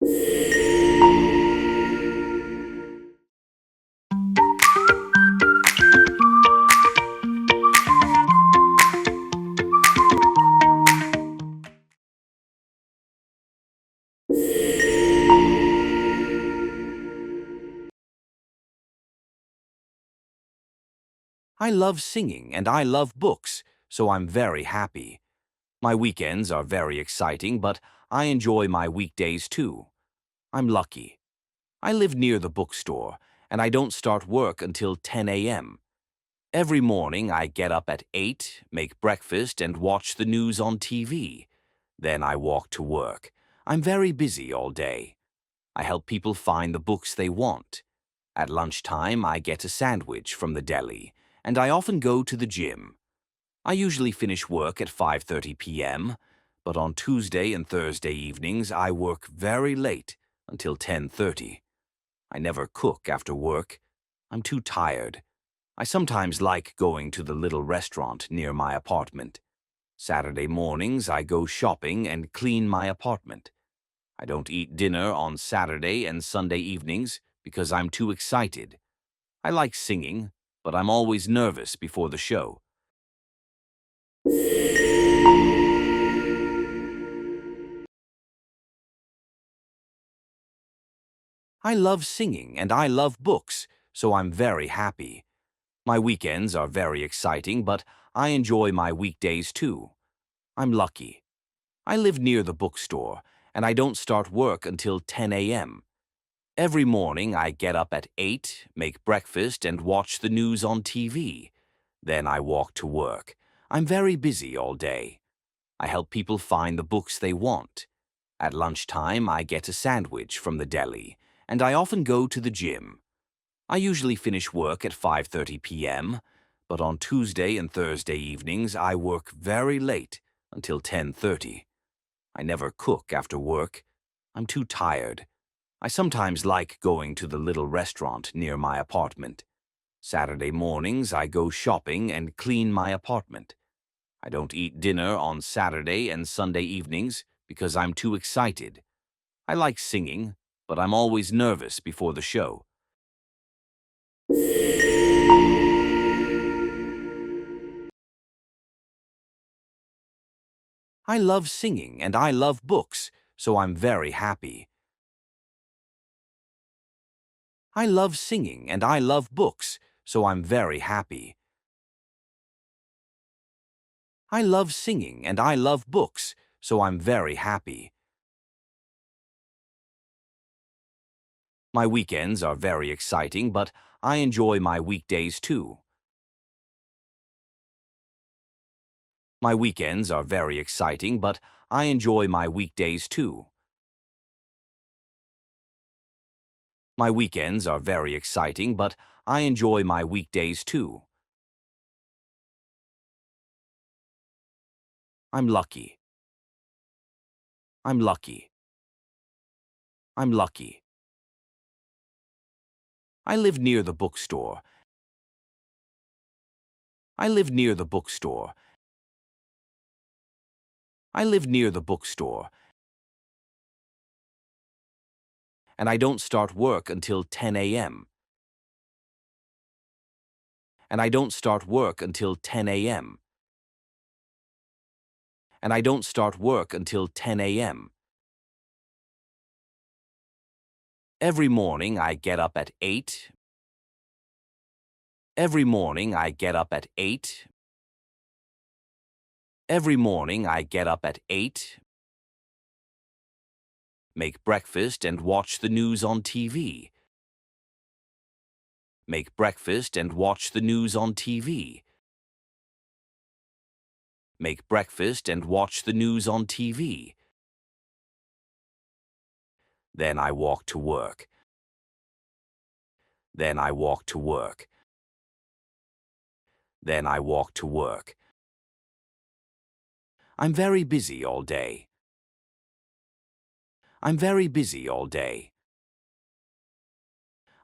I love singing and I love books, so I'm very happy. My weekends are very exciting, but I enjoy my weekdays too. I'm lucky. I live near the bookstore, and I don't start work until 10 a.m. Every morning I get up at 8, make breakfast, and watch the news on TV. Then I walk to work. I'm very busy all day. I help people find the books they want. At lunchtime, I get a sandwich from the deli, and I often go to the gym. I usually finish work at 5:30 p.m., but on Tuesday and Thursday evenings I work very late until 10:30. I never cook after work. I'm too tired. I sometimes like going to the little restaurant near my apartment. Saturday mornings I go shopping and clean my apartment. I don't eat dinner on Saturday and Sunday evenings because I'm too excited. I like singing, but I'm always nervous before the show. I love singing and I love books, so I'm very happy. My weekends are very exciting, but I enjoy my weekdays too. I'm lucky. I live near the bookstore, and I don't start work until 10 a.m. Every morning I get up at 8, make breakfast, and watch the news on TV. Then I walk to work. I'm very busy all day. I help people find the books they want. At lunchtime, I get a sandwich from the deli, and I often go to the gym. I usually finish work at 5:30 p.m., but on Tuesday and Thursday evenings I work very late until 10:30. I never cook after work. I'm too tired. I sometimes like going to the little restaurant near my apartment. Saturday mornings I go shopping and clean my apartment. I don't eat dinner on Saturday and Sunday evenings because I'm too excited. I like singing, but I'm always nervous before the show. I love singing and I love books, so I'm very happy. I love singing and I love books, so I'm very happy. I love singing and I love books, so I'm very happy. My weekends are very exciting, but I enjoy my weekdays too. My weekends are very exciting, but I enjoy my weekdays too. My weekends are very exciting, but I enjoy my weekdays too. I'm lucky. I'm lucky. I'm lucky. I live near the bookstore. I live near the bookstore. I live near the bookstore. And I don't start work until 10 a.m. And I don't start work until 10 a.m. And I don't start work until 10 a.m. Every morning I get up at 8. Every morning I get up at 8. Every morning I get up at 8, make breakfast and watch the news on TV. Make breakfast and watch the news on TV. Make breakfast and watch the news on TV. Then I walk to work. Then I walk to work. Then I walk to work. I'm very busy all day. I'm very busy all day.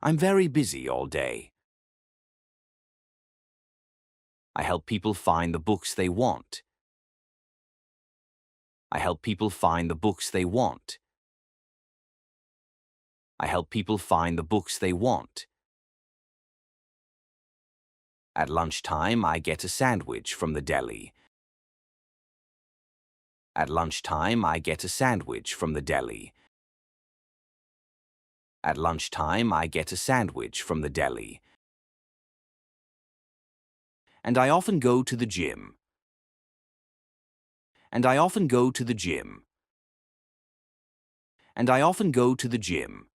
I'm very busy all day. I help people find the books they want. I help people find the books they want. I help people find the books they want. At lunchtime, I get a sandwich from the deli. At lunchtime, I get a sandwich from the deli. At lunchtime, I get a sandwich from the deli. And I often go to the gym. And I often go to the gym. And I often go to the gym.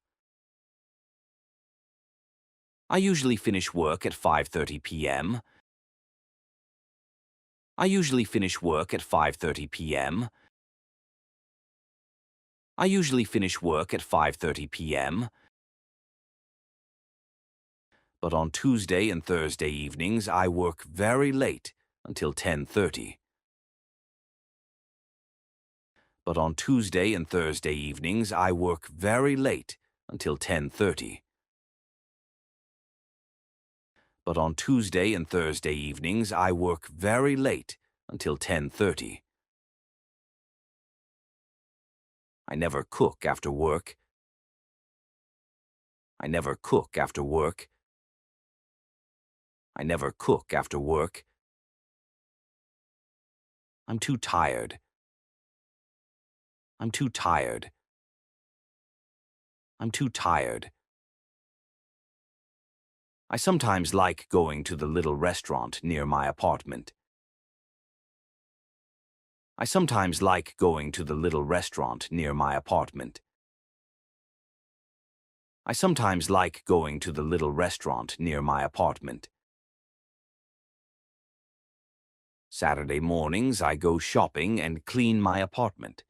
I usually finish work at 5:30 p.m. I usually finish work at 5:30 p.m. I usually finish work at 5:30 p.m. But on Tuesday and Thursday evenings, I work very late until 10:30. But on Tuesday and Thursday evenings, I work very late until 10:30. But on Tuesday and Thursday evenings, I work very late until 10:30. I never cook after work. I never cook after work. I never cook after work. I'm too tired. I'm too tired. I'm too tired. I sometimes like going to the little restaurant near my apartment. I sometimes like going to the little restaurant near my apartment. I sometimes like going to the little restaurant near my apartment. Saturday mornings, I go shopping and clean my apartment.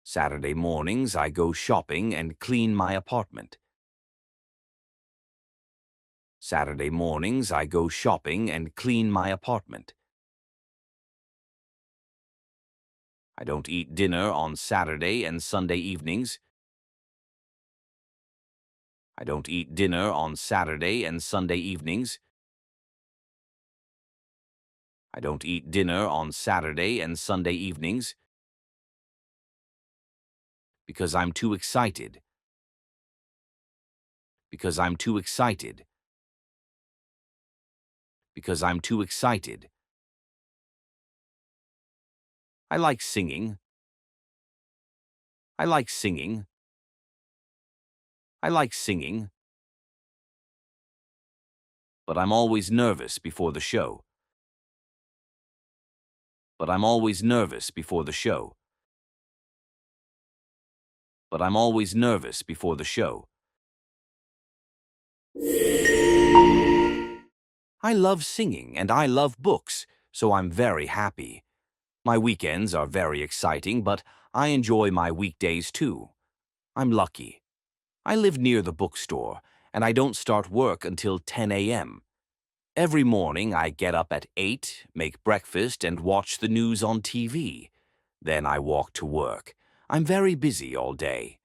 Saturday mornings, I go shopping and clean my apartment. Saturday mornings, I go shopping and clean my apartment. I don't eat dinner on Saturday and Sunday evenings. I don't eat dinner on Saturday and Sunday evenings. I don't eat dinner on Saturday and Sunday evenings because I'm too excited. Because I'm too excited. Because I'm too excited. I like singing. I like singing. I like singing. But I'm always nervous before the show. But I'm always nervous before the show. But I'm always nervous before the show. I love singing and I love books, so I'm very happy. My weekends are very exciting, but I enjoy my weekdays too. I'm lucky. I live near the bookstore, and I don't start work until 10 a.m. Every morning I get up at 8, make breakfast, and watch the news on TV. Then I walk to work. I'm very busy all day.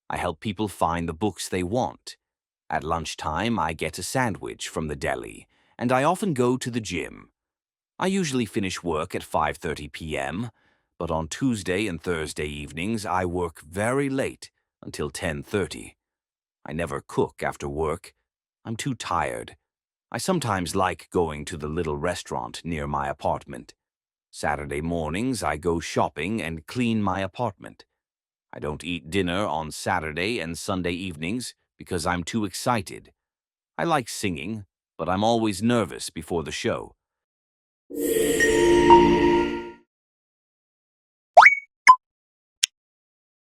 I help people find the books they want. At lunchtime, I get a sandwich from the deli, and I often go to the gym. I usually finish work at 5:30 p.m., but on Tuesday and Thursday evenings, I work very late until 10:30. I never cook after work. I'm too tired. I sometimes like going to the little restaurant near my apartment. Saturday mornings, I go shopping and clean my apartment. I don't eat dinner on Saturday and Sunday evenings because I'm too excited. I like singing, but I'm always nervous before the show.